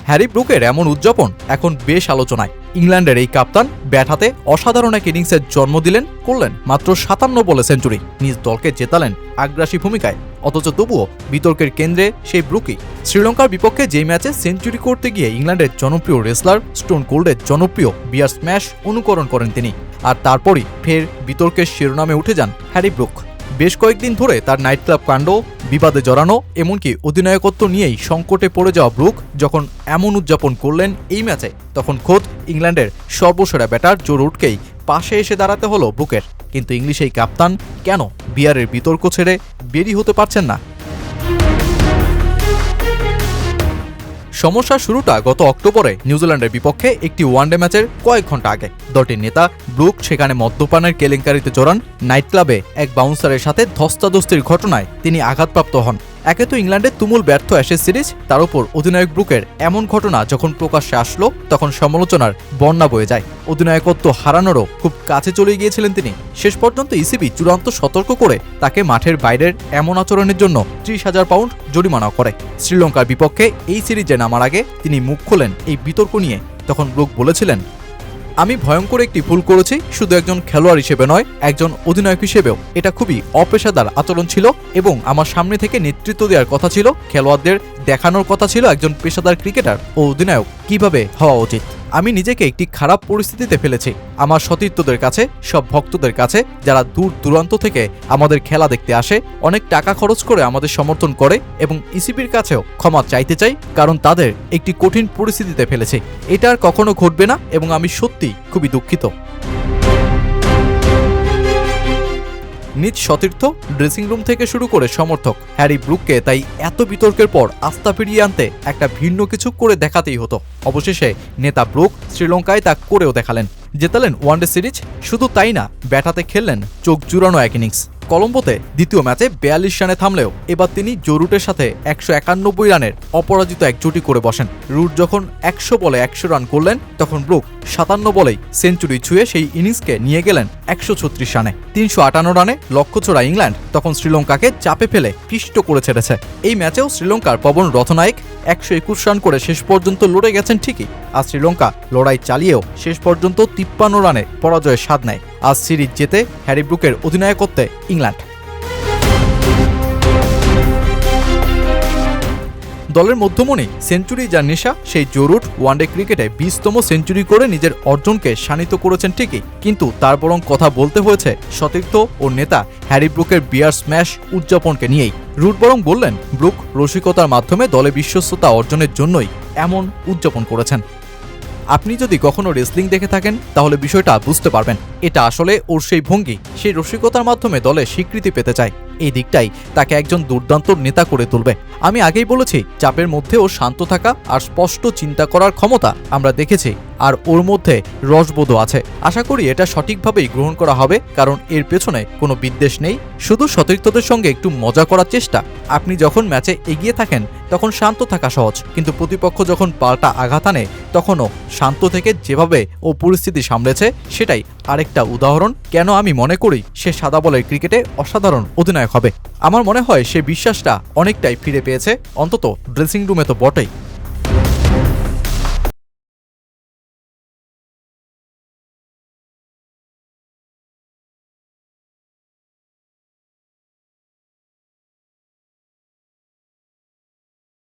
Harry ব্রুকের এমন উদযাপন এখন বেশ আলোচনায়। ইংল্যান্ডের এই কাপ্তান ব্যাট হাতে অসাধারণ এক ইনিংসের জন্ম করলেন মাত্র 57 বলে সেঞ্চুরি, নিজ দলকে জেতালেন আগ্রাসী ভূমিকায়। অথচ তবুও বিতর্কের কেন্দ্রে সেই ব্রুকই। শ্রীলঙ্কার বিপক্ষে যেই ম্যাচে সেঞ্চুরি করতে গিয়ে ইংল্যান্ডের জনপ্রিয় রেসলার স্টোন কোল্ডের জনপ্রিয় বিয়ার স্ম্যাশ অনুকরণ করেন তিনি, আর তারপরই ফের বিতর্কের শিরোনামে উঠে যান হ্যারি ব্রুক। বেশ কয়েকদিন ধরে তার নাইট ক্লাব কাণ্ড, বিবাদে জড়ানো, এমনকি অধিনায়কত্ব নিয়েই সংকটে পড়ে যাওয়া ব্রুক যখন এমন উদযাপন করলেন এই ম্যাচে, তখন খোদ ইংল্যান্ডের সর্বসেরা ব্যাটার জো রুটকেই পাশে এসে দাঁড়াতে হলো ব্রুকের। কিন্তু ইংলিশ এই কাপ্তান কেন বিয়ারের বিতর্ক ছেড়ে বেরিয়ে হতে পারছেন না? সমস্যার শুরুটা গত অক্টোবরে নিউজিল্যান্ডের বিপক্ষে একটি ওয়ানডে ম্যাচের কয়েক ঘন্টা আগে। দলটির নেতা ব্রুক সেখানে মদ্যপানের কেলেঙ্কারিতে জড়ান। নাইট ক্লাবে এক বাউন্সারের সাথে ধস্তাধস্তির ঘটনায় তিনি আঘাতপ্রাপ্ত হন। একে তো ইংল্যান্ডের তুমুল ব্যর্থ অ্যাশেজ সিরিজ, তার উপর অধিনায়ক ব্রুকের এমন ঘটনা যখন প্রকাশ্যে আসলো তখন সমালোচনার বন্যা বয়ে যায়। অধিনায়কত্ব হারানোরও খুব কাছে চলে গিয়েছিলেন তিনি। শেষ পর্যন্ত ইসিবি চূড়ান্ত সতর্ক করে তাকে মাঠের বাইরের এমন আচরণের জন্য 30,000 পাউন্ড জরিমানা করে। শ্রীলঙ্কার বিপক্ষে এই সিরিজে নামার আগে তিনি মুখ খোলেন এই বিতর্ক নিয়ে। তখন ব্রুক বলেছিলেন, আমি ভয়ঙ্কর একটি ভুল করেছি, শুধু একজন খেলোয়াড় হিসেবে নয়, একজন অধিনায়ক হিসেবেও। এটা খুবই অপেশাদার আচরণ ছিল এবং আমার সামনে থেকে নেতৃত্ব দেওয়ার কথা ছিল, খেলোয়াড়দের দেখানোর কথা ছিল একজন পেশাদার ক্রিকেটার ও অধিনায়ক কিভাবে হওয়া উচিত। আমি নিজেকে একটি খারাপ পরিস্থিতিতে ফেলেছি। আমার সতীর্থদের কাছে, সব ভক্তদের কাছে, যারা দূর দূরান্ত থেকে আমাদের খেলা দেখতে আসে, অনেক টাকা খরচ করে আমাদের সমর্থন করে, এবং ইসিবির কাছেও ক্ষমা চাইতে চাই, কারণ তাদের একটি কঠিন পরিস্থিতিতে ফেলেছে। এটা আর কখনো ঘটবে না এবং আমি সত্যি খুবই দুঃখিত। নিজ সতীর্থ, ড্রেসিং রুম থেকে শুরু করে সমর্থক, হ্যারি ব্রুককে তাই এত বিতর্কের পর আস্থা ফিরিয়ে আনতে একটা ভিন্ন কিছু করে দেখাতেই হতো। অবশেষে নেতা ব্রুক শ্রীলঙ্কায় তা করেও দেখালেন। জেতালেন ওয়ানডে সিরিজ, শুধু তাই না, ব্যাট হাতে খেললেন চোখ জুড়ানো এক ইনিংস। কলম্বোতে দ্বিতীয় ম্যাচে 42 রানে থামলেও এবার তিনি জো রুটের সাথে 191 রানের অপরাজিত এক জুটি করে বসেন। রুট যখন 100 বলে 100 রান করলেন, তখন ব্রুক 57 বলেই সেঞ্চুরি ছুঁয়ে সেই ইনিংসকে নিয়ে গেলেন 136 রানে। 358 রানে লক্ষ্যছোড়া ইংল্যান্ড তখন শ্রীলঙ্কাকে চাপে ফেলে পিষ্ট করে ছেড়েছে। এই ম্যাচেও শ্রীলঙ্কার পবন রথনায়ক 121 রান করে শেষ পর্যন্ত লড়ে গেছেন ঠিকই, আর শ্রীলঙ্কা লড়াই চালিয়েও শেষ পর্যন্ত 53 রানে পরাজয়ের স্বাদ নেয়। আজ সিরিজ জেতে হ্যারি ব্রুকের অধিনায়কত্বে ইংল্যান্ড। দলের মধ্যমণি সেঞ্চুরি যার নেশা, সেই জো রুট ওয়ানডে ক্রিকেটে 20তম সেঞ্চুরি করে নিজের অর্জনকে শানিত করেছেন ঠিকই, কিন্তু তার বরং কথা বলতে হয়েছে সতীর্থ ও নেতা হ্যারি ব্রুকের বিয়ার স্ম্যাশ উদযাপনকে নিয়েই। রুট বরং বললেন, ব্রুক রসিকতার মাধ্যমে দলে বিশ্বস্ততা অর্জনের জন্যই এমন উদযাপন করেছেন। আপনি যদি কখনো রেসলিং দেখে থাকেন তাহলে বিষয়টা বুঝতে পারবেন। এটা আসলে ওর সেই ভঙ্গি, সেই রসিকতার মাধ্যমে দলে স্বীকৃতি পেতে চায়। এই দিকটাই তাকে একজন দুর্দান্ত নেতা করে তুলবে। আমি আগেই বলেছি, চাপের মধ্যে ও শান্ত থাকা আর স্পষ্ট চিন্তা করার ক্ষমতা আমরা দেখেছি, আর ওর মধ্যে রসবোধও আছে। আশা করি এটা সঠিকভাবেই গ্রহণ করা হবে, কারণ এর পেছনে কোনো বিদ্বেষ নেই, শুধু সতীর্থদের সঙ্গে একটু মজা করার চেষ্টা। আপনি যখন ম্যাচে এগিয়ে থাকেন তখন শান্ত থাকা সহজ, কিন্তু প্রতিপক্ষ যখন পাল্টা আঘাত আনে তখনও শান্ত থেকে যেভাবে ও পরিস্থিতি সামলেছে, সেটাই আরেকটা উদাহরণ কেন আমি মনে করি সে সাদা বলের ক্রিকেটে অসাধারণ অধিনায়ক হবে। আমার মনে হয় সে বিশ্বাসটা অনেকটাই ফিরে পেয়েছে, অন্তত ড্রেসিং রুমে তো বটেই।